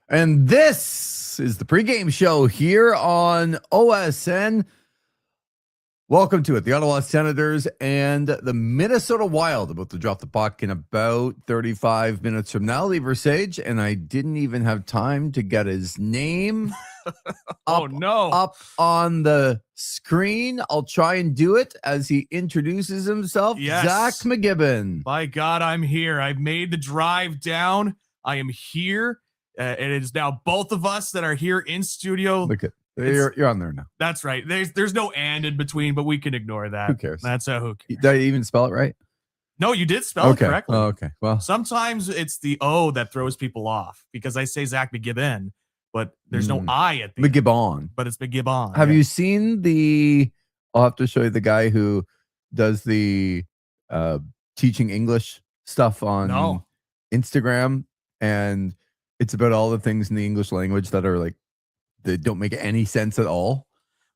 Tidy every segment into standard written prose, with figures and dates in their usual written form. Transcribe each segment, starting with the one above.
And this is the pregame show here on OSN. Welcome to it. The Ottawa Senators and the Minnesota Wild about to drop the puck in about 35 minutes from now. Lee Versage, and I didn't even have time to get his name up on the screen. I'll try and do it as he introduces himself. Yes. Zach McGibbon. My God, I'm here. I've made the drive down. I am here. It is now both of us that are here in studio. Look at you're on there now. That's right. There's no and in between, but we can ignore that. Who cares? That's a who cares. Did I even spell it right? No, you did spell it correctly. Oh, okay. Well, sometimes it's the O that throws people off because I say Zach McGibbon, but there's no I at the McGibbon. end, but it's McGibbon. Have you seen I'll have to show you the guy who does the teaching English stuff on Instagram, and it's about all the things in the English language that are like that don't make any sense at all.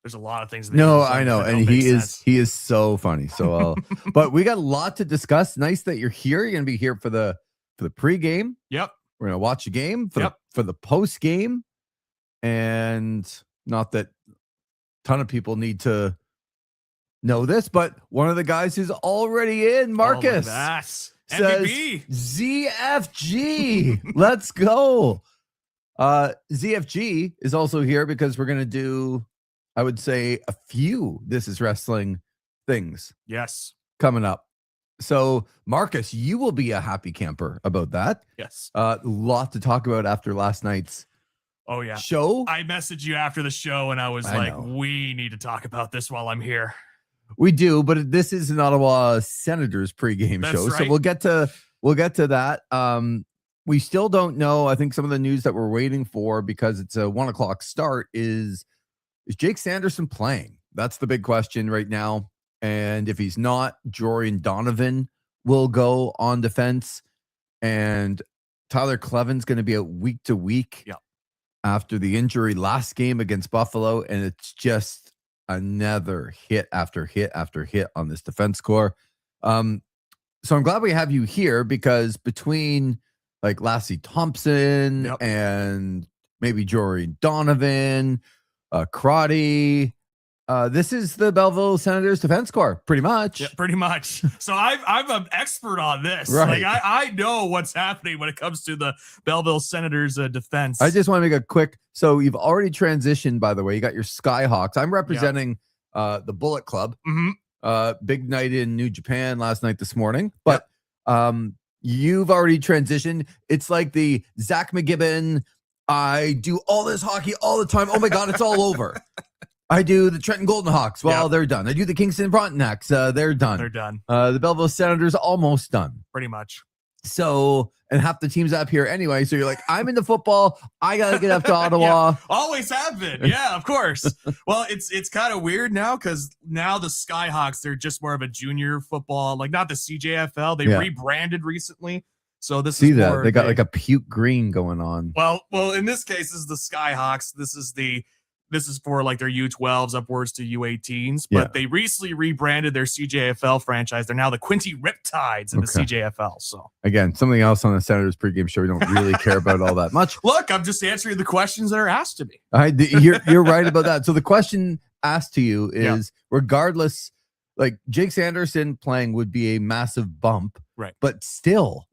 There's a lot of things. No, I know, and he is so funny. So, but we got a lot to discuss. Nice that you're here. You're gonna be here for the pregame. Yep. We're gonna watch a game for the post game, and not that a ton of people need to know this, but one of the guys who's already in, Marcus, says MVP. ZFG. Let's go. ZFG is also here because we're going to do, I would say, a few This Is Wrestling things. Yes. Coming up. So, Marcus, you will be a happy camper about that. Yes. A lot to talk about after last night's show. I messaged you after the show and I was we need to talk about this while I'm here. We do, but this is an Ottawa Senators pregame show. Right. So we'll get to that. We still don't know. I think some of the news that we're waiting for, because it's a 1:00 start, is Jake Sanderson playing? That's the big question right now. And if he's not, Jordan Donovan will go on defense. And Tyler Cleven's going to be out week to week after the injury last game against Buffalo. And it's just another hit after hit after hit on this defense core. So I'm glad we have you here, because between like Lassie Thompson and maybe Jory Donovan, Crotty, this is the Belleville Senators defense core, pretty much. Yeah, pretty much. So I'm an expert on this. Right. Like I know what's happening when it comes to the Belleville Senators defense. I just want to make a quick. So you've already transitioned, by the way. You got your Skyhawks. I'm representing the Bullet Club. Mm-hmm. Big night in New Japan last night, this morning. But you've already transitioned. It's like the Zach McGibbon, I do all this hockey all the time. Oh my God, it's all over. I do the Trenton Golden Hawks. Well, they're done. I do the Kingston Frontenacs. They're done. They're done. The Belleville Senators almost done. Pretty much. So, and half the team's up here anyway. So you're like, I'm into football. I got to get up to Ottawa. Always have been. Yeah, of course. Well, it's kind of weird now, because now the Skyhawks, they're just more of a junior football, like not the CJFL. They rebranded recently. So this is that they got like a puke green going on. Well, in this case, this is the Skyhawks. This is for like their U12s upwards to U18s, but they recently rebranded their CJFL franchise. They're now the Quincy Riptides in the CJFL. So again, something else on the Senators pregame show we don't really care about all that much. Look, I'm just answering the questions that are asked to me. You're right about that. So the question asked to you is, regardless, like Jake Sanderson playing would be a massive bump, right? But still,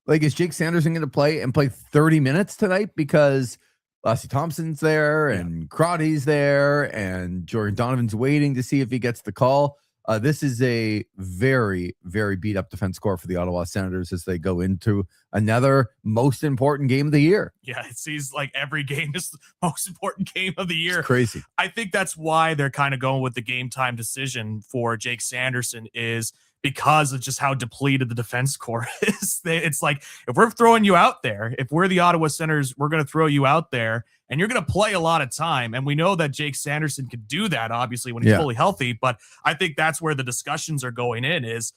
like, is Jake Sanderson going to play 30 minutes tonight? Because Lassie Thompson's there and Crotty's there and Jordan Donovan's waiting to see if he gets the call. This is a very, very beat up defense core for the Ottawa Senators as they go into another most important game of the year. Yeah, it seems like every game is the most important game of the year. It's crazy. I think that's why they're kind of going with the game time decision for Jake Sanderson, is because of just how depleted the defense core is. It's like, if we're throwing you out there, if we're the Ottawa Senators, we're going to throw you out there and you're going to play a lot of time. And we know that Jake Sanderson could do that, obviously, when he's fully healthy. But I think that's where the discussions are going in is,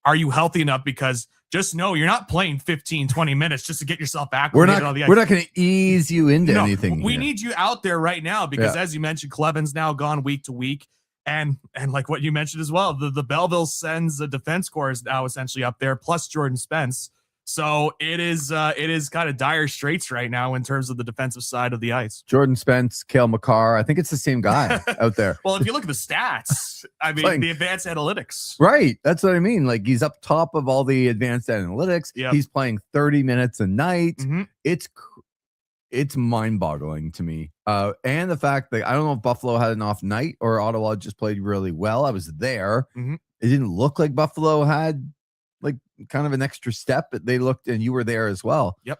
are you healthy enough? Because just know you're not playing 15, 20 minutes just to get yourself back. We're not going to ease you into anything. We need you out there right now because, as you mentioned, Cleven's now gone week to week. And like what you mentioned as well, the Belleville Sens, the defense core is now essentially up there, plus Jordan Spence. So it is kind of dire straits right now in terms of the defensive side of the ice. Jordan Spence, Cale Makar. I think it's the same guy out there. Well, if you look at the stats, I mean, the advanced analytics. Right. That's what I mean. Like, he's up top of all the advanced analytics. Yep. He's playing 30 minutes a night. Mm-hmm. It's mind-boggling to me. And the fact that I don't know if Buffalo had an off night or Ottawa just played really well. I was there. Mm-hmm. It didn't look like Buffalo had like kind of an extra step, but they looked, and you were there as well. Yep.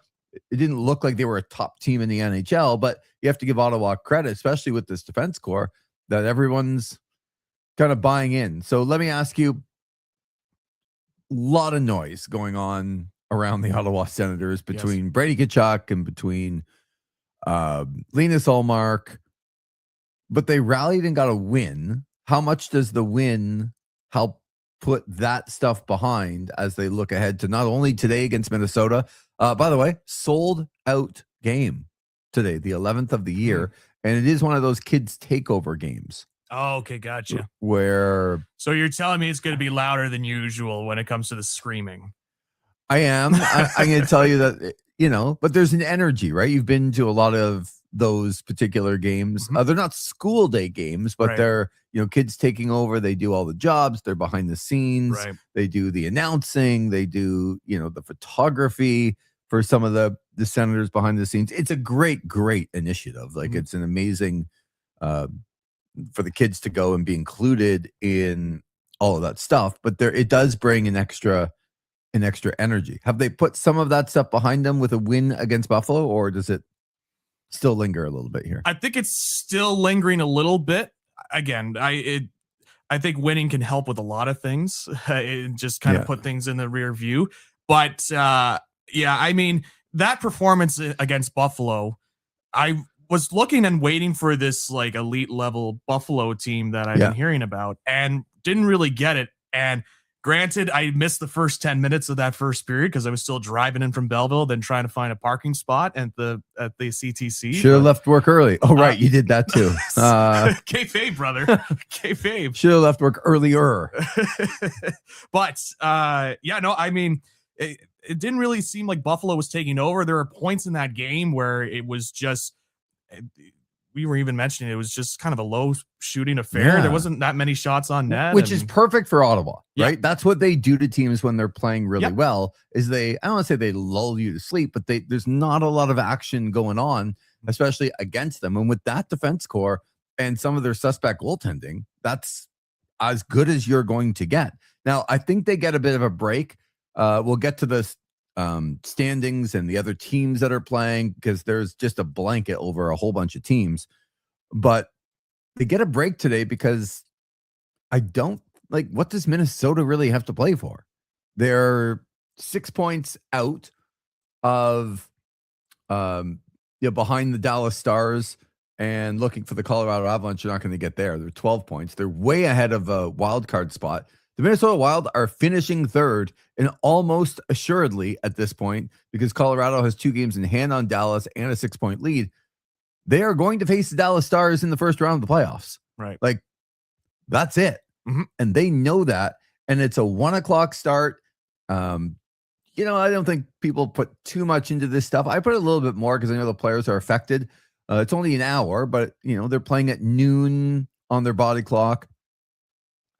It didn't look like they were a top team in the NHL, but you have to give Ottawa credit, especially with this defense core, that everyone's kind of buying in. So let me ask you, a lot of noise going on around the Ottawa Senators between Brady Tkachuk and between Linus Ullmark, but they rallied and got a win. How much does the win help put that stuff behind as they look ahead to not only today against Minnesota, by the way, sold out game today, the 11th of the year. And it is one of those kids takeover games. Oh, okay. Gotcha. So you're telling me it's going to be louder than usual when it comes to the screaming. I am. I'm going to tell you that, but there's an energy, right? You've been to a lot of those particular games. Mm-hmm. They're not school day games, but they're, kids taking over. They do all the jobs. They're behind the scenes. Right. They do the announcing. They do, the photography for some of the Senators behind the scenes. It's a great, great initiative. Like, it's an amazing for the kids to go and be included in all of that stuff. But it does bring an extra energy. Have they put some of that stuff behind them with a win against Buffalo, or does it still linger a little bit here? I think it's still lingering a little bit. Again, I think winning can help with a lot of things. It just kind of put things in the rear view. But I mean, that performance against Buffalo, I was looking and waiting for this like elite level Buffalo team that I've been hearing about and didn't really get it. And granted, I missed the first 10 minutes of that first period because I was still driving in from Belleville, then trying to find a parking spot at the CTC. Should have left work early. Oh, right. You did that too. Kayfabe, brother. Kayfabe. Should have left work earlier. But I mean, it didn't really seem like Buffalo was taking over. There were points in that game where it was just, we were even mentioning it was just kind of a low shooting affair. Yeah. There wasn't that many shots on net. Which is perfect for Ottawa, right? That's what they do to teams when they're playing really well, is I don't want to say they lull you to sleep, but there's not a lot of action going on, especially against them. And with that defense core and some of their suspect goaltending, that's as good as you're going to get. Now, I think they get a bit of a break. We'll get to the standings and the other teams that are playing because there's just a blanket over a whole bunch of teams. But they get a break today because I don't what does Minnesota really have to play for? They're 6 points out of behind the Dallas Stars and looking for the Colorado Avalanche. You're not going to get there. They're 12 points. They're way ahead of a wild card spot. The Minnesota Wild are finishing third and almost assuredly at this point, because Colorado has 2 games in hand on Dallas and a 6-point lead. They are going to face the Dallas Stars in the first round of the playoffs. Right. Like, that's it. Mm-hmm. And they know that. And it's a 1:00 start. I don't think people put too much into this stuff. I put a little bit more because I know the players are affected. It's only an hour, but they're playing at noon on their body clock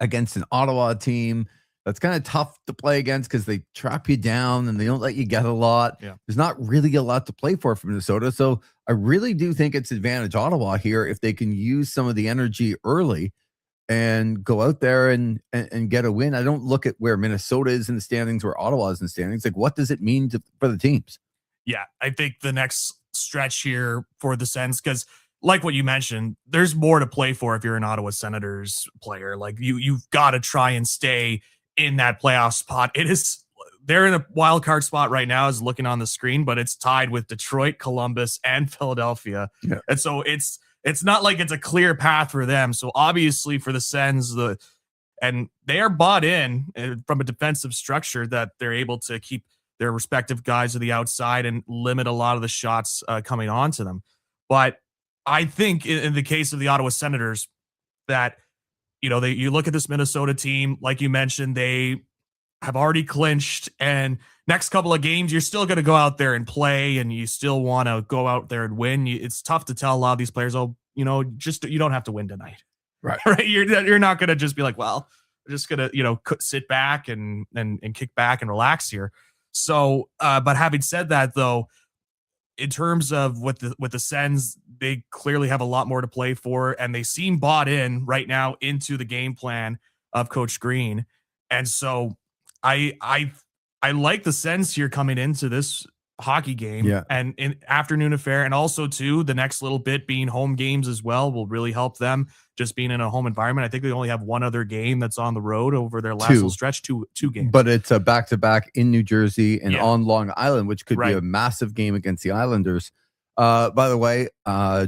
against an Ottawa team that's kind of tough to play against because they trap you down and they don't let you get a lot. Yeah. There's not really a lot to play for Minnesota. So I really do think it's advantage Ottawa here if they can use some of the energy early and go out there and get a win. I don't look at where Minnesota is in the standings, where Ottawa is in the standings. Like, what does it mean for the teams? Yeah, I think the next stretch here for the Sens, because like what you mentioned, there's more to play for if you're an Ottawa Senators player. Like, you've got to try and stay in that playoff spot. They're in a wild card spot right now, as looking on the screen, but it's tied with Detroit, Columbus, and Philadelphia. Yeah. And so it's not like it's a clear path for them. So obviously for the Sens, and they are bought in from a defensive structure that they're able to keep their respective guys to the outside and limit a lot of the shots coming onto them. But I think in the case of the Ottawa Senators, that you look at this Minnesota team, like you mentioned, they have already clinched, and next couple of games, you're still going to go out there and play, and you still want to go out there and win. It's tough to tell a lot of these players, oh, just you don't have to win tonight. Right. Right. You're not going to just be like, well, we're just going to, sit back and kick back and relax here. So, but having said that, though, in terms of with the Sens, they clearly have a lot more to play for, and they seem bought in right now into the game plan of Coach Green. And so I like the Sens here coming into this hockey game and in afternoon affair, and also too the next little bit being home games as well will really help them, just being in a home environment. I think they only have one other game that's on the road over their last little stretch, two games, but it's a back-to-back in New Jersey and on Long Island, which could be a massive game against the Islanders. By the way,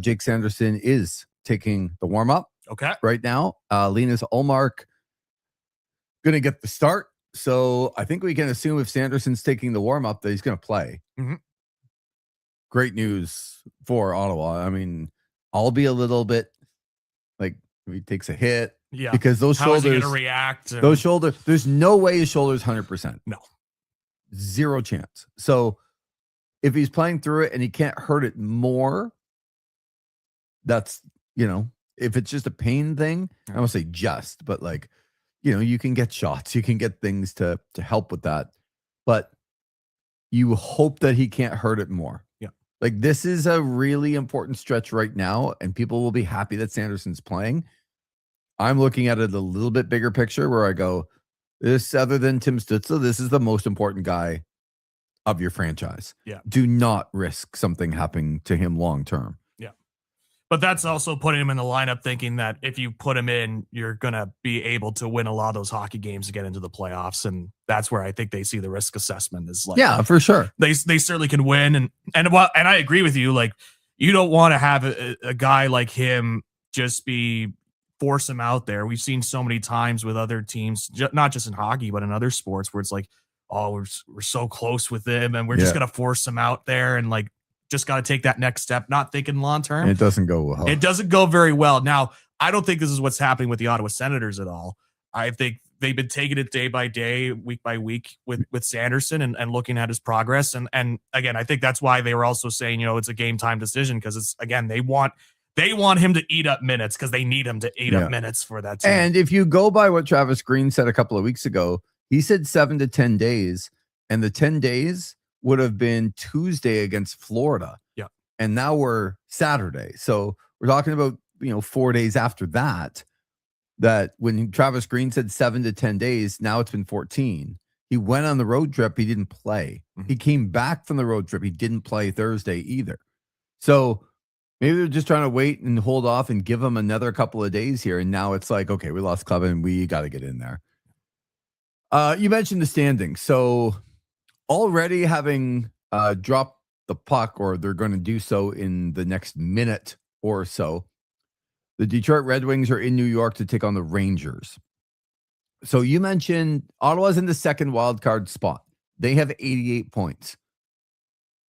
Jake Sanderson is taking the warm-up right now. Linus Ullmark gonna get the start. So I think we can assume if Sanderson's taking the warm-up that he's going to play. Great news for Ottawa. I mean, I'll be a little bit like if he takes a hit. Yeah. Because those How shoulders. is he going to react? Those shoulders. There's no way his shoulder's 100%. No. Zero chance. So if he's playing through it and he can't hurt it more, that's, if it's just a pain thing, I won't say just, but like, you can get shots, you can get things to help with that, but you hope that he can't hurt it more. Yeah. Like this is a really important stretch right now, and people will be happy that Sanderson's playing. I'm looking at it a little bit bigger picture where I go, this, other than Tim Stützle, this is the most important guy of your franchise. Yeah. Do not risk something happening to him long term. But that's also putting him in the lineup thinking that if you put him in, you're going to be able to win a lot of those hockey games to get into the playoffs. And that's where I think they see the risk assessment is like, yeah, for sure. They certainly can win. And I agree with you. Like, you don't want to have a guy like him just force him out there. We've seen so many times with other teams, not just in hockey, but in other sports where it's like, oh, we're so close with him and we're just going to force him out there and like, just got to take that next step, not thinking long term. It doesn't go well. It doesn't go very well. Now, I don't think this is what's happening with the Ottawa Senators at all. I think they've been taking it day by day, week by week with Sanderson and looking at his progress. And again, I think that's why they were also saying, it's a game time decision, because it's, again, they want him to eat up minutes because they need him to eat up minutes for that team. And if you go by what Travis Green said a couple of weeks ago, he said 7 to 10 days, and the 10 days would have been Tuesday against Florida. Yeah. And now we're Saturday. So we're talking about, 4 days after that when Travis Green said 7 to 10 days, now it's been 14. He went on the road trip. He didn't play. He came back from the road trip. He didn't play Thursday either. So maybe they're just trying to wait and hold off and give him another couple of days here. And now it's like, okay, we lost Club and we got to get in there. You mentioned the standings. So already having dropped the puck, or they're going to do so in the next minute or so, the Detroit Red Wings are in New York to take on the Rangers. So you mentioned Ottawa's in the second wild card spot. They have 88 points.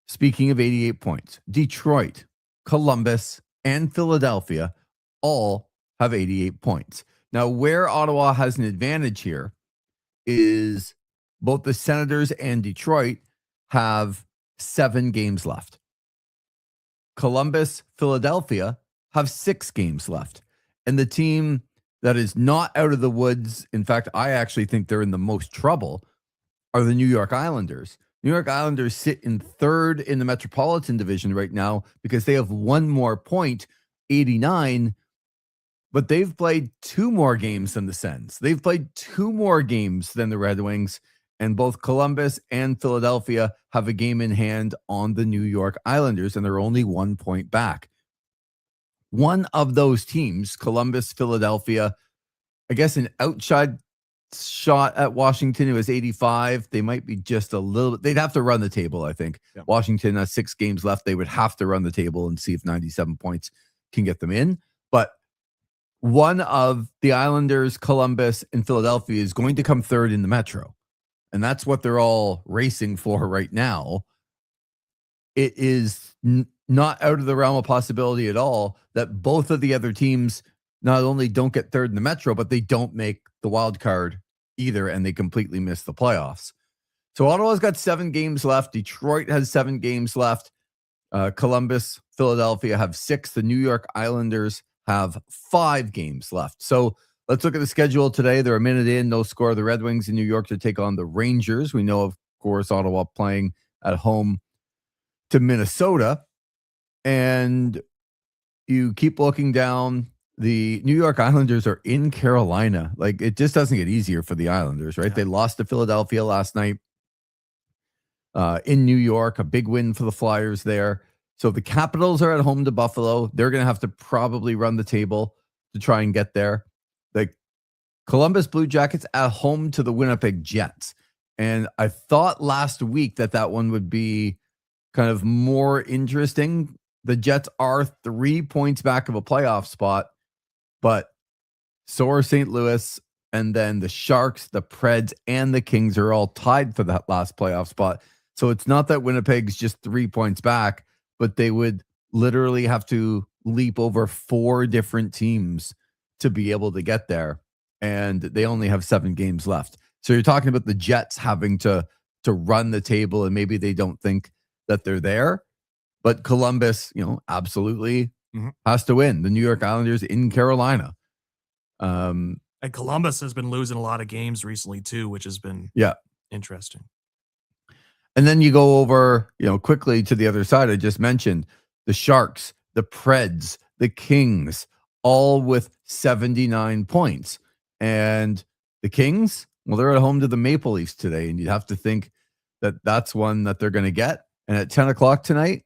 Speaking of 88 points, Detroit, Columbus, and Philadelphia all have 88 points. Now, where Ottawa has an advantage here is both the Senators and Detroit have 7 games left. Columbus, Philadelphia have 6 games left. And the team that is not out of the woods, in fact, I actually think they're in the most trouble, are the New York Islanders. New York Islanders sit in 3rd in the Metropolitan Division right now because they have 1 more point, 89, but they've played 2 more games than the Sens. They've played 2 more games than the Red Wings, and both Columbus and Philadelphia have a game in hand on the New York Islanders, and they're only 1 point back. One of those teams, Columbus, Philadelphia, I guess an outside shot at Washington, it was 85. They might be just a little, they'd have to run the table, I think. Yeah. Washington has 6 games left. They would have to run the table and see if 97 points can get them in. But one of the Islanders, Columbus, and Philadelphia is going to come 3rd in the Metro. And that's what they're all racing for right now. It is not out of the realm of possibility at all that both of the other teams not only don't get 3rd in the Metro, but they don't make the wild card either, and they completely missed the playoffs. So Ottawa's got 7 games left. Detroit has 7 games left. Columbus, Philadelphia have 6. The New York Islanders have 5 games left. So let's look at the schedule today. They're a minute in, no score. The Red Wings in New York to take on the Rangers. We know, of course, Ottawa playing at home to Minnesota. And you keep looking down. The New York Islanders are in Carolina. Like, it just doesn't get easier for the Islanders, right? Yeah. They lost to Philadelphia last night. In New York, a big win for the Flyers there. So the Capitals are at home to Buffalo. They're going to have to probably run the table to try and get there. The Columbus Blue Jackets at home to the Winnipeg Jets. And I thought last week that one would be kind of more interesting. The Jets are 3 points back of a playoff spot, but so are St. Louis. And then the Sharks, the Preds, and the Kings are all tied for that last playoff spot. So it's not that Winnipeg's just 3 points back, but they would literally have to leap over 4 different teams to be able to get there. And they only have 7 games left. So you're talking about the Jets having to run the table, and maybe they don't think that they're there. But Columbus, absolutely has to win. The New York Islanders in Carolina. And Columbus has been losing a lot of games recently too, which has been interesting. And then you go over, quickly to the other side. I just mentioned the Sharks, the Preds, the Kings, all with 79 points. And the Kings, well, they're at home to the Maple Leafs today. And you'd have to think that that's one that they're going to get. And at 10 o'clock tonight,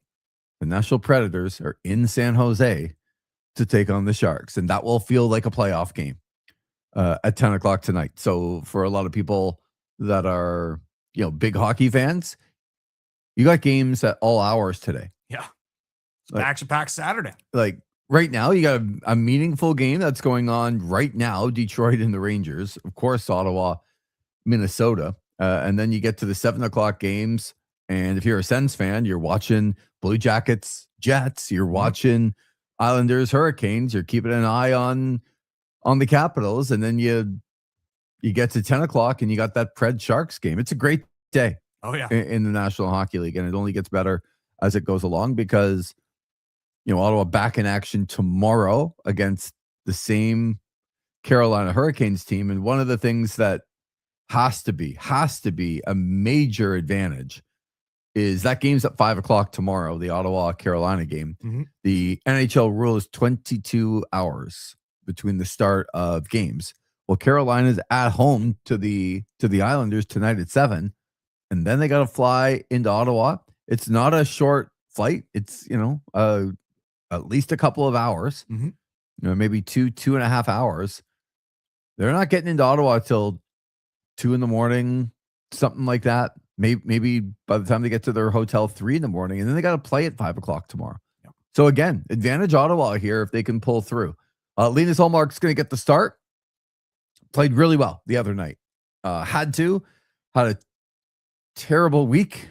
the Nashville Predators are in San Jose to take on the Sharks. And that will feel like a playoff game at 10 o'clock tonight. So for a lot of people that are, big hockey fans, you got games at all hours today. Yeah. It's action-packed Saturday. Like right now, you got a meaningful game that's going on right now. Detroit and the Rangers, of course, Ottawa, Minnesota. And then you get to the 7 o'clock games. And if you're a Sens fan, you're watching Blue Jackets, Jets. You're watching Islanders, Hurricanes. You're keeping an eye on the Capitals. And then you get to 10 o'clock and you got that Pred Sharks game. It's a great day. Oh, yeah. In the National Hockey League. And it only gets better as it goes along because, Ottawa back in action tomorrow against the same Carolina Hurricanes team. And one of the things that has to be a major advantage is that game's at 5 o'clock tomorrow, the Ottawa Carolina game. The NHL rule is 22 hours between the start of games. Well, Carolina's at home to the Islanders tonight at 7, and then they got to fly into Ottawa. It's not a short flight. It's, at least a couple of hours, maybe 2.5 hours. They're not getting into Ottawa till 2 a.m, something like that. Maybe by the time they get to their hotel, 3 a.m, and then they got to play at 5 o'clock tomorrow. Yep. So again, advantage Ottawa here if they can pull through. Linus Ullmark's going to get the start. Played really well the other night. Had a terrible week.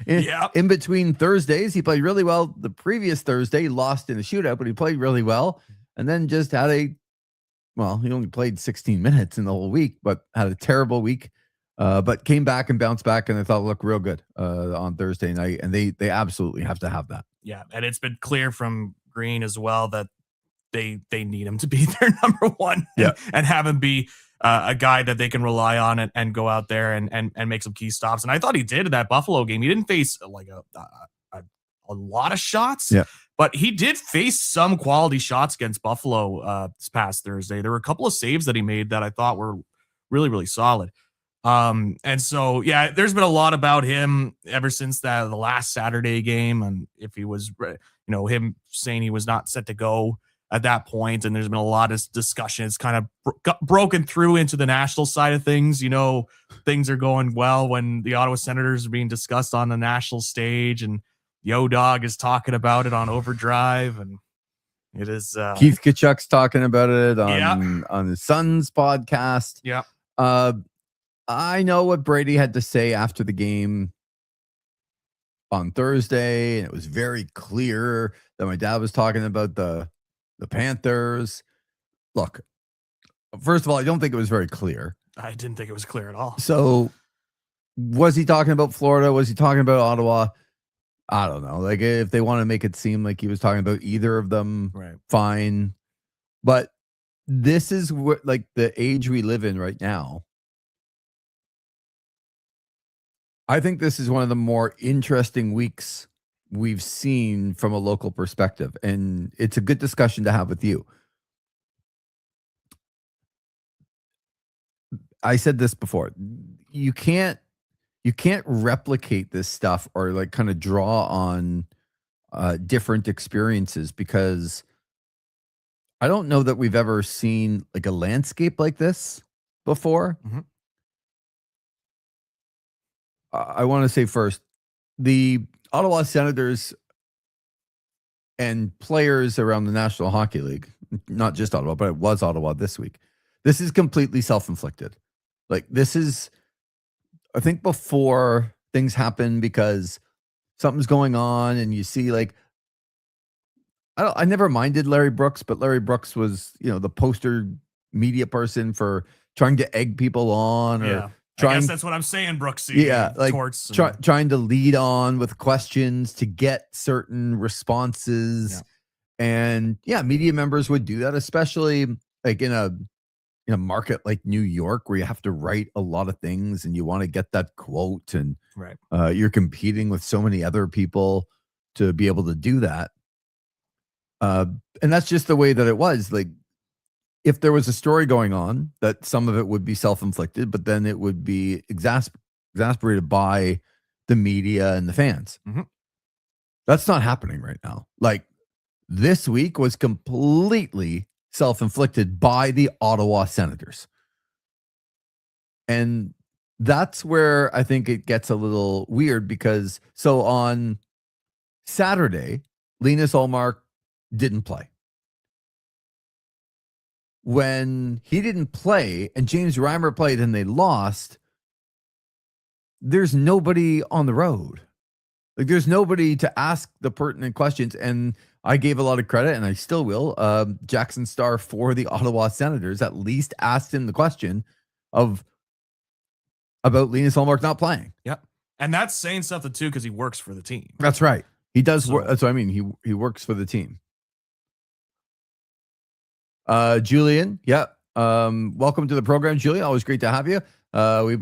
In between Thursdays, he played really well. The previous Thursday, he lost in a shootout, but he played really well. And then just had he only played 16 minutes in the whole week, but had a terrible week. But came back and bounced back, and I thought it looked real good on Thursday night. And they absolutely have to have that. Yeah, and it's been clear from Green as well that they need him to be their number one and have him be a guy that they can rely on and go out there and make some key stops. And I thought he did in that Buffalo game. He didn't face like a lot of shots, but he did face some quality shots against Buffalo this past Thursday. There were a couple of saves that he made that I thought were really, really solid. And so, there's been a lot about him ever since the last Saturday game. And if he was, him saying he was not set to go at that point, and there's been a lot of discussion. It's kind of got broken through into the national side of things. Things are going well when the Ottawa Senators are being discussed on the national stage, and Yo Dog is talking about it on Overdrive, and it is Keith Kachuk's talking about it on the Suns podcast. Yeah. I know what Brady had to say after the game on Thursday, and it was very clear that my dad was talking about the Panthers. Look, first of all, I don't think it was very clear. I didn't think it was clear at all. So was he talking about Florida? Was he talking about Ottawa? I don't know. Like, if they want to make it seem like he was talking about either of them, Right. fine. But this is what, like, the age we live in right now. I think this is one of the more interesting weeks we've seen from a local perspective, and it's a good discussion to have with you. I said this before. You can't replicate this stuff or like kind of draw on different experiences, because I don't know that we've ever seen like a landscape like this before. Mm-hmm. I want to say first, the Ottawa Senators and players around the National Hockey League, not just Ottawa, but it was Ottawa this week. This is completely self-inflicted. Like, this is, I think, before things happen because something's going on and you see, like, I never minded Larry Brooks, but Larry Brooks was, the poster media person for trying to egg people on, or I guess that's what I'm saying, Brooksy. Yeah, like trying to lead on with questions to get certain responses. Yeah. And media members would do that, especially like in a market like New York, where you have to write a lot of things and you want to get that quote, and right. You're competing with so many other people to be able to do that. And that's just the way that it was. Like, if there was a story going on, that some of it would be self-inflicted, but then it would be exasperated by the media and the fans. Mm-hmm. That's not happening right now. Like, this week was completely self-inflicted by the Ottawa Senators. And that's where I think it gets a little weird, because so on Saturday, Linus Ullmark didn't play. When he didn't play and James Reimer played and they lost, there's nobody on the road. Like, there's nobody to ask the pertinent questions. And I gave a lot of credit, and I still will. Jackson Starr for the Ottawa Senators at least asked him the question about Linus Ullmark not playing. Yep. And that's saying something too, because he works for the team. That's right. He does work. That's what I mean. He works for the team. Julian, welcome to the program, Julian. Always great to have you.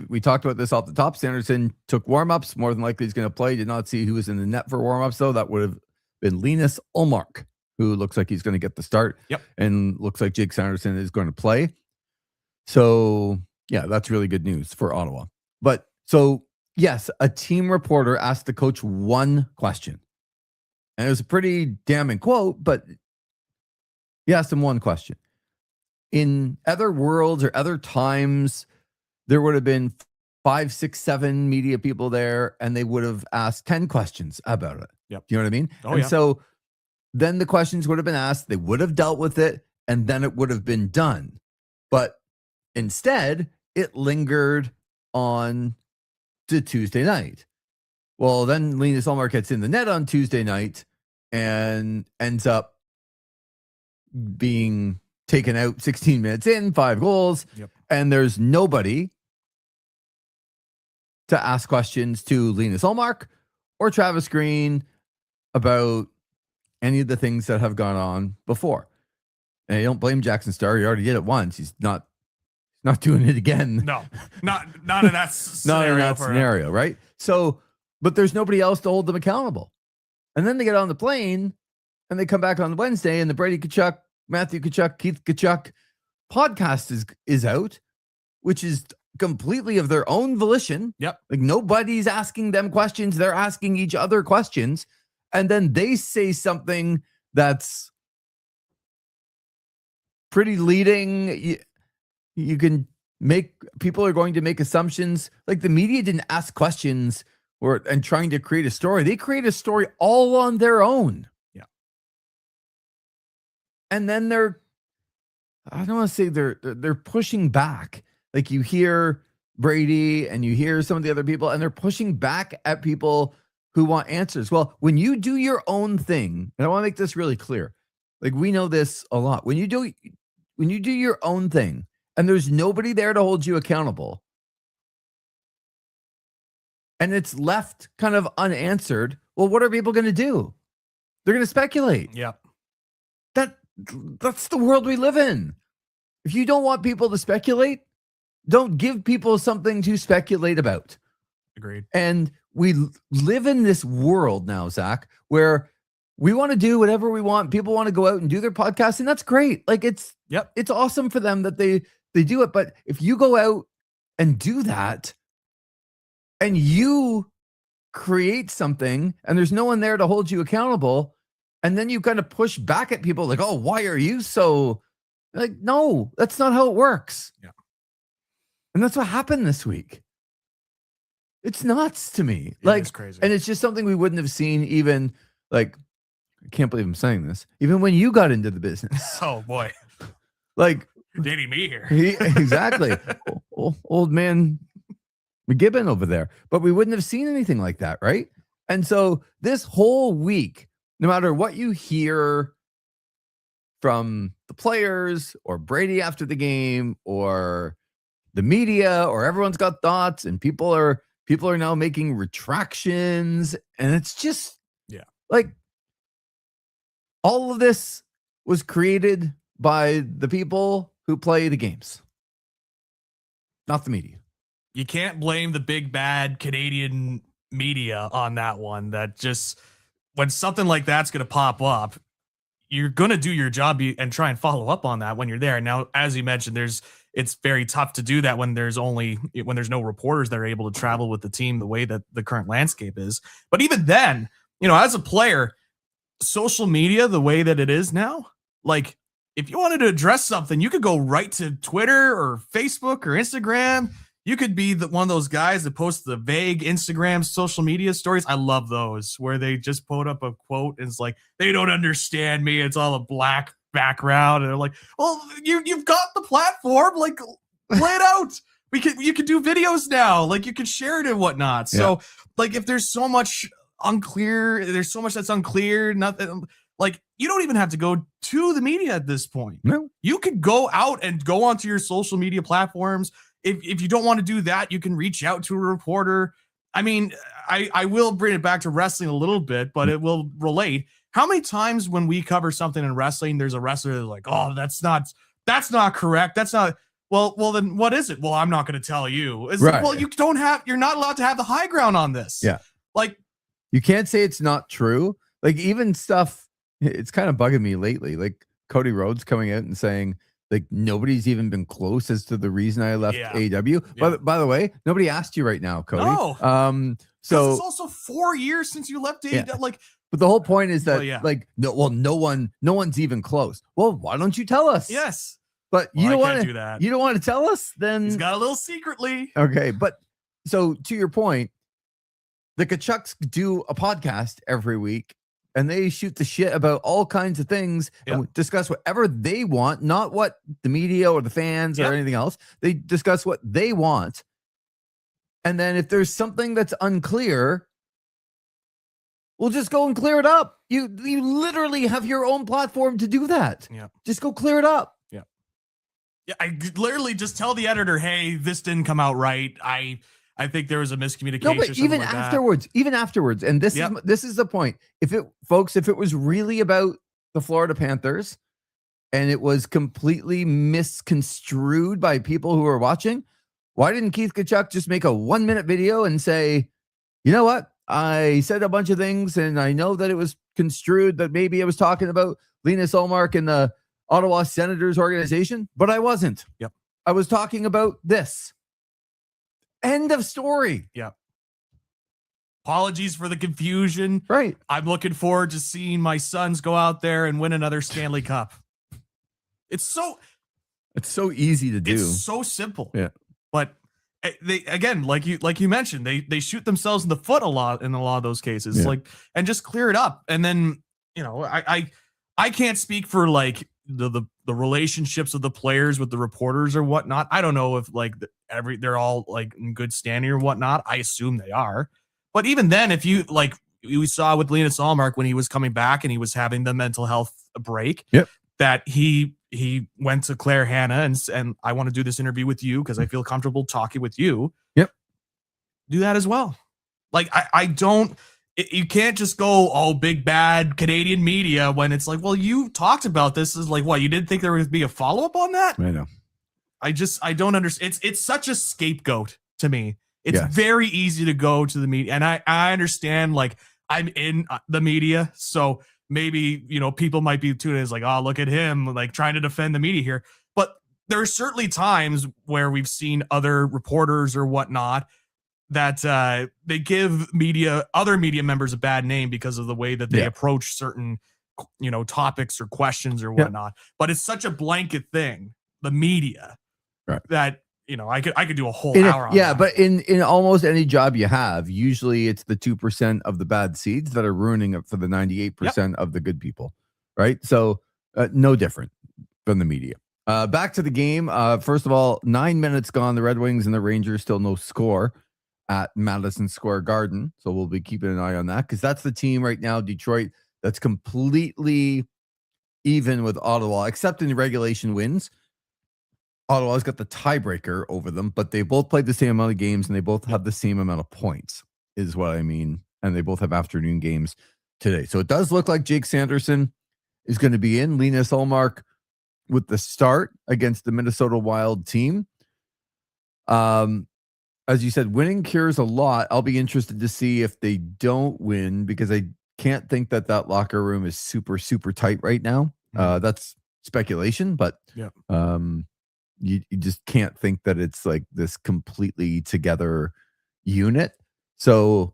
We talked about this off the top. Sanderson took warm-ups. More than likely he's going to play. Did not see who was in the net for warm-ups, though. That would have been Linus Ullmark, who looks like he's going to get the start. Yep. And looks like Jake Sanderson is going to play. So, that's really good news for Ottawa. But so, yes, a team reporter asked the coach one question. And it was a pretty damning quote, but he asked him one question. In other worlds or other times, there would have been 5, 6, 7 media people there, and they would have asked 10 questions about it. Yep. Do you know what I mean? Oh, and so then the questions would have been asked, they would have dealt with it, and then it would have been done. But instead, it lingered on to Tuesday night. Well, then Linus Ullmark gets in the net on Tuesday night and ends up being taken out 16 minutes in, 5 goals. Yep. And there's nobody to ask questions to Linus Ullmark or Travis Green about any of the things that have gone on before. And I don't blame Jackson Starr. He already did it once. He's not doing it again. No, not in that scenario. Not in that scenario, right? So, but there's nobody else to hold them accountable. And then they get on the plane and they come back on Wednesday, and the Brady Tkachuk, Matthew Tkachuk, Keith Tkachuk podcast is out, which is completely of their own volition. Yep. Like, nobody's asking them questions. They're asking each other questions. And then they say something that's pretty leading. You can people are going to make assumptions. Like, the media didn't ask questions and trying to create a story. They create a story all on their own. Yeah. And then I don't want to say they're pushing back. Like, you hear Brady and you hear some of the other people, and they're pushing back at people who want answers. Well, when you do your own thing, and I want to make this really clear, like, we know this a lot. When you do your own thing, and there's nobody there to hold you accountable, and it's left kind of unanswered, well, what are people going to do? They're going to speculate. Yeah. That's the world we live in. If you don't want people to speculate, don't give people something to speculate about. Agreed. And we live in this world now, Zach, where we want to do whatever we want. People want to go out and do their podcast, and that's great. Like it's awesome for them that they do it. But if you go out and do that and you create something and there's no one there to hold you accountable, and then you kind of push back at people like, oh, why are you so like, no, that's not how it works. Yeah. And that's what happened this week. It's nuts to me. Like, it's crazy. And it's just something we wouldn't have seen even like, I can't believe I'm saying this, even when you got into the business. Oh boy. Like dating me here. Exactly. Old man McGibbon over there. But we wouldn't have seen anything like that, right? And so this whole week, no matter what you hear from the players or Brady after the game or the media, or everyone's got thoughts and people are now making retractions, and it's just like all of this was created by the people who play the games, not the media. You can't blame the big bad Canadian media on that one. That just, when something like that's going to pop up, you're going to do your job and try and follow up on that when you're there. Now, as you mentioned, it's very tough to do that when there's no reporters that are able to travel with the team the way that the current landscape is. But even then, as a player, social media, the way that it is now, like if you wanted to address something, you could go right to Twitter or Facebook or Instagram. You could be one of those guys that posts the vague Instagram social media stories. I love those where they just put up a quote and it's like, they don't understand me. It's all a black background. And they're like, well, you've got the platform, like play it out. You can do videos now. Like you can share it and whatnot. So like, if there's so much there's so much that's unclear, nothing like you don't even have to go to the media at this point. No, you could go out and go onto your social media platforms. If you don't want to do that, you can reach out to a reporter. I mean, I will bring it back to wrestling a little bit, but it will relate. How many times when we cover something in wrestling, there's a wrestler that's like, oh, that's not correct. That's not, well, then what is it? Well, I'm not going to tell you. It's right. Like, well, you're not allowed to have the high ground on this. Yeah. Like you can't say it's not true. Like even stuff, it's kind of bugging me lately. Like Cody Rhodes coming out and saying, like nobody's even been close as to the reason I left AEW. Yeah. By the way, nobody asked you right now, Cody. No. So it's also 4 years since you left AEW. Yeah. Like, but the whole point is that no one's even close. Well, why don't you tell us? Yes. But you don't want to do that. You don't want to tell us? Then he's got a little secretly. Okay, but so to your point, the Kachucks do a podcast every week. And they shoot the shit about all kinds of things and discuss whatever they want, not what the media or the fans or anything else. They discuss what they want. And then if there's something that's unclear, we'll just go and clear it up. You literally have your own platform to do that. Yeah. Just go clear it up. Yeah. Yeah. I literally just tell the editor, hey, this didn't come out right. I think there was a miscommunication. No, but even afterwards, and this is the point. If it was really about the Florida Panthers and it was completely misconstrued by people who were watching, why didn't Keith Tkachuk just make a 1-minute video and say, you know what? I said a bunch of things and I know that it was construed that maybe I was talking about Linus Ullmark and the Ottawa Senators organization, but I wasn't. Yep. I was talking about this. End of story. Yeah. Apologies for the confusion. Right. I'm looking forward to seeing my sons go out there and win another Stanley Cup. It's so easy to do. It's so simple. Yeah. But they, again, like you mentioned, they shoot themselves in the foot a lot in a lot of those cases. Yeah. Like, and just clear it up. And then, I can't speak for like the relationships of the players with the reporters or whatnot. I don't know if like they're all like in good standing or whatnot. I assume they are. But even then, if you like we saw with Linus Ullmark when he was coming back and he was having the mental health break, yep, that he he went to Claire Hanna and I want to do this interview with you because I feel comfortable talking with you. Yep. Do that as well. Like, I don't, you can't just go, oh, big bad Canadian media when it's like, well, you talked about this. Is like, what, you didn't think there would be a follow-up on that? I know. I don't understand. It's such a scapegoat to me. It's Yes. very easy to go to the media. And I understand, like, I'm in the media. So maybe, you know, people might be tuning in as like, oh, look at him, like trying to defend the media here. But there are certainly times where we've seen other reporters or whatnot that they give other media members a bad name because of the way that they approach certain, you know, topics or questions or whatnot. But it's such a blanket thing, the media, that, you know, I could do a whole hour on that. But in almost any job you have, usually it's the 2% of the bad seeds that are ruining it for the 98% of the good people, right? So no different from the media. Back to the game. First of all, 9 minutes gone. The Red Wings and the Rangers still no score at Madison Square Garden. So we'll be keeping an eye on that because that's the team right now, Detroit, that's completely even with Ottawa, except in the regulation wins. Ottawa's got the tiebreaker over them, but they both played the same amount of games and they both have the same amount of points, is what I mean. And they both have afternoon games today. So it does look like Jake Sanderson is going to be in. Linus Ullmark with the start against the Minnesota Wild team. As you said, winning cures a lot. I'll be interested to see if they don't win because I can't think that locker room is super, super tight right now. That's speculation, but you just can't think that it's like this completely together unit. So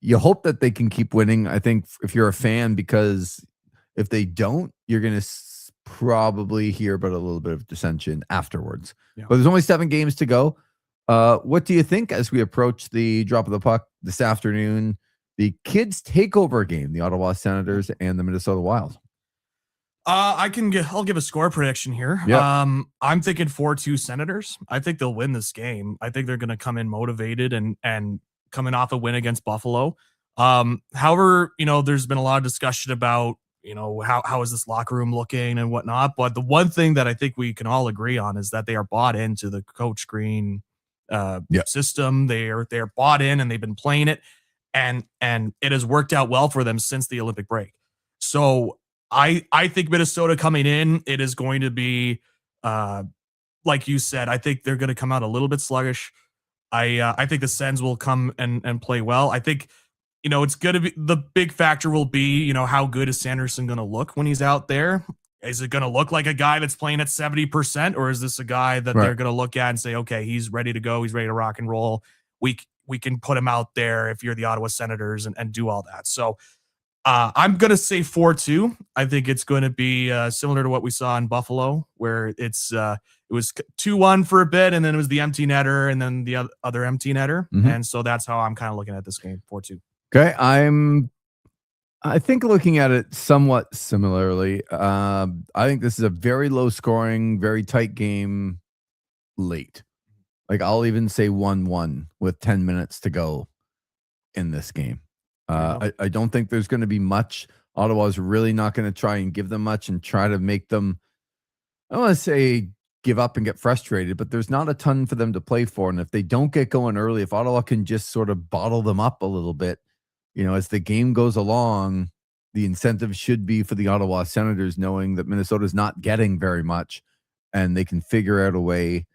you hope that they can keep winning. I think if you're a fan, because if they don't, you're going to probably hear about a little bit of dissension afterwards. But there's only 7 games to go. What do you think as we approach the drop of the puck this afternoon, the kids takeover game, the Ottawa Senators and the Minnesota Wild? I'll give a score prediction here. I'm thinking 4-2 Senators. I think they'll win this game. I think they're going to come in motivated and coming off a win against Buffalo. However, you know, there's been a lot of discussion about, you know, how is this locker room looking and whatnot. But the one thing that I think we can all agree on is that they are bought into the Coach Green system. They're bought in and they've been playing it, and it has worked out well for them since the Olympic break. So I think Minnesota coming in, it is going to be like you said, I think they're going to come out a little bit sluggish. I think the Sens will come and play well. I think, you know, it's going to be, the big factor will be, you know, how good is Sanderson going to look when he's out there? Is it going to look like a guy that's playing at 70%, or is this a guy that they're going to look at and say, okay, he's ready to go, he's ready to rock and roll, we can put him out there if you're the Ottawa Senators and do all that. So I'm going to say 4-2. I think it's going to be similar to what we saw in Buffalo, where it was 2-1 for a bit, and then it was the empty netter, and then the other empty netter. And so that's how I'm kind of looking at this game, 4-2. Okay, I think looking at it somewhat similarly. I think this is a very low scoring, very tight game late. Like I'll even say 1-1 with 10 minutes to go in this game. I don't think there's going to be much. Ottawa's really not going to try and give them much and try to make them, I don't want to say give up and get frustrated, but there's not a ton for them to play for. And if they don't get going early, if Ottawa can just sort of bottle them up a little bit, you know, as the game goes along, the incentive should be for the Ottawa Senators, knowing that Minnesota's not getting very much and they can figure out a way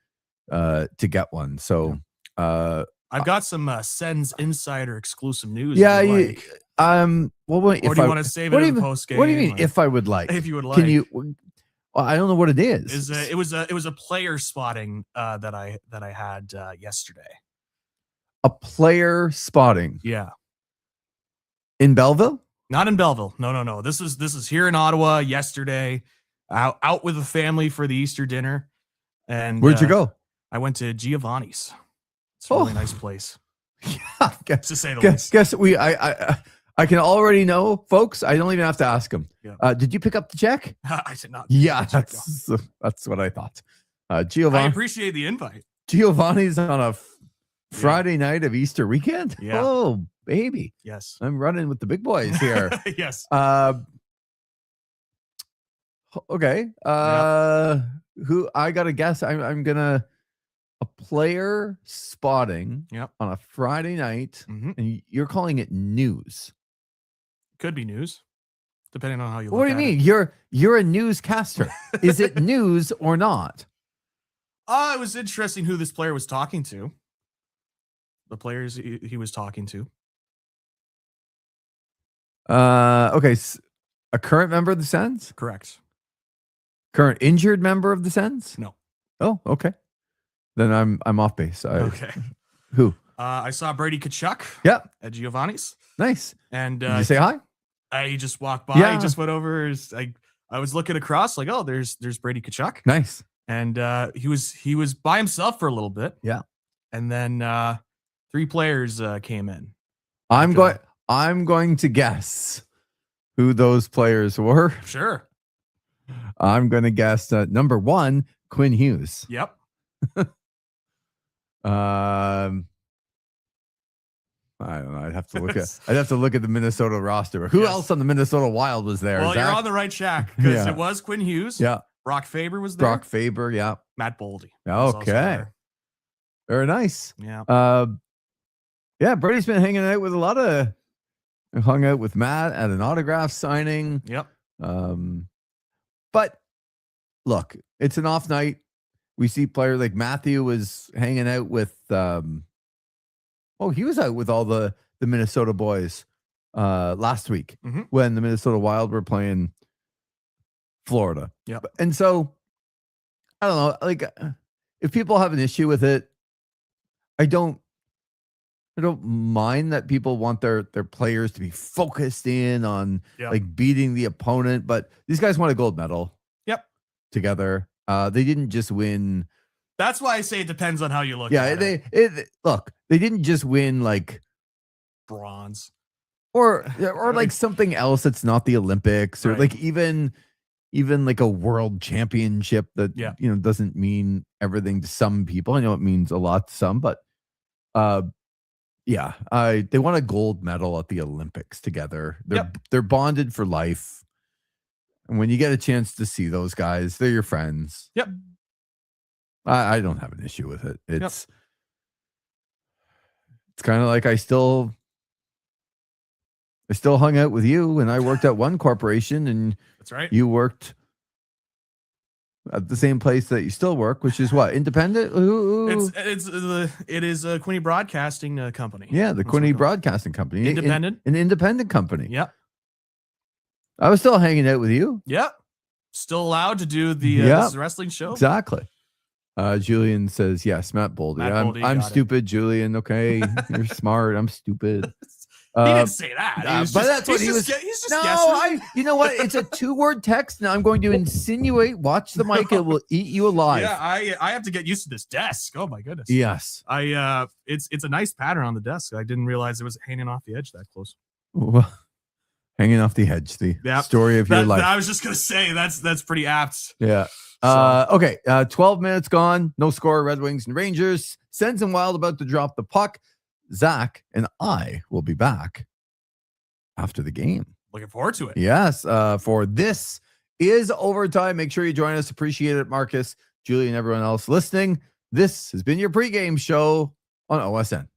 to get one. So I've got some Sens insider exclusive news. Yeah, or do you want to save it in the post game? What do you mean? If I would like, if you would like, can you? Well, I don't know what it is. It was a player spotting that I had yesterday. A player spotting, in Belleville? Not in Belleville. No. This is here in Ottawa yesterday. Out with the family for the Easter dinner. And where'd you go? I went to Giovanni's. It's a really nice place. Yeah, to say the least. Guess I can already know, folks. I don't even have to ask him. Did you pick up the check? I did not. Yeah, that's what I thought. Giovanni, I appreciate the invite. Giovanni's on a Friday night of Easter weekend. Yeah. Oh, baby. Yes. I'm running with the big boys here. Yes. Okay. Who I gotta guess? I'm gonna a player spotting Yep. on a Friday night, Mhm. and you're calling it news. Could be news, depending on how you What look do you at mean? it. You're a newscaster. Is it news or not? It was interesting who this player was talking to. The players he was talking to. Okay. A current member of the Sens? Correct. Current injured member of the Sens? No. Oh, okay. Then I'm off base. Okay. Who? I saw Brady Tkachuk. Yeah. At Giovanni's. Nice. And Did you say hi? he just walked by. Yeah. He just went over. I was looking across, like, oh, there's Brady Tkachuk. Nice. And he was by himself for a little bit. Yeah. And then 3 players came in. I'm going to guess who those players were. Sure. I'm going to guess number 1, Quinn Hughes. Yep. I don't know. I'd have to look at the Minnesota roster. Who else on the Minnesota Wild was there? Well, Zach? you're on the right track because Yeah. it was Quinn Hughes. Yeah. Brock Faber was there. Brock Faber. Yeah. Matt Boldy. was also Okay. there. Very nice. Yeah. Yeah. Brady's been hanging out with hung out with Matt at an autograph signing. Yep. But look, it's an off night. We see players like Matthew was hanging out with, he was out with all the Minnesota boys last week when the Minnesota Wild were playing Florida. Yep. And so, I don't know, like, if people have an issue with it, I don't mind that people want their players to be focused in on like beating the opponent, but these guys won a gold medal. Yep. Together. They didn't just win. That's why I say it depends on how you look at it. Look, they didn't just win like bronze or like something else that's not the Olympics or like even like a world championship that doesn't mean everything to some people. I know it means a lot to some, but they won a gold medal at the Olympics together. They're bonded for life. And when you get a chance to see those guys, they're your friends. Yep. I don't have an issue with it. It's kind of like I still hung out with you and I worked at one corporation and that's right. You worked at the same place that you still work, which is what? Independent? It is a Quinny Broadcasting Company. Yeah, the Quinny Broadcasting Company. Independent. An independent company. Yep. I was still hanging out with you. Yep. Still allowed to do the wrestling show. Exactly. Julian says, yes, Matt Boldy. I'm stupid, Julian. Okay. You're smart. I'm stupid. He didn't say that. But that's what he was. He's just guessing. You know what? It's a 2-word text. Now I'm going to insinuate. Watch the mic. It will eat you alive. Yeah, I have to get used to this desk. Oh my goodness. Yes. It's a nice pattern on the desk. I didn't realize it was hanging off the edge that close. Well, hanging off the edge. The story of your life. I was just gonna say that's pretty apt. Yeah. Okay. 12 minutes gone. No score. Red Wings and Rangers. Sens and Wild about to drop the puck. Zach and I will be back after the game. Looking forward to it. Yes. For This Is Overtime. Make sure you join us. Appreciate it, Marcus, Julie, and everyone else listening. This has been your pregame show on OSN.